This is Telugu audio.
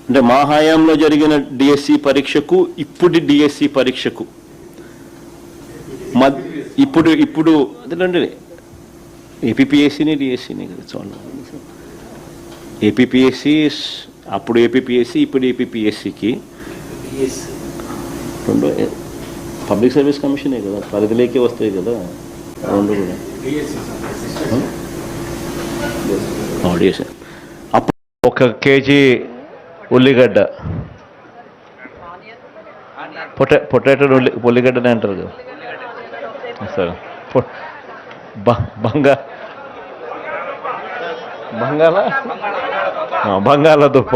అంటే మా హయాంలో జరిగిన డిఎస్సి పరీక్షకు ఇప్పుడు డిఎస్సి పరీక్షకు ఇప్పుడు అదేంటే ఏపీపీఎస్సీని డిఎస్సిని కదా చూడండి. ఏపీపీఎస్సి అప్పుడు ఏపీపీఎస్సి ఇప్పుడు ఏపీపీఎస్సికి రెండు పబ్లిక్ సర్వీస్ కమిషనే కదా, పరిధిలోకి వస్తాయి కదా రెండు కూడా. డిఎస్సి అప్పుడు 1 కేజీ ఉల్లిగడ్డ, పొటాటో ఉల్లిగడ్డనే అంటారు కదా సార్. బంగాళదుంప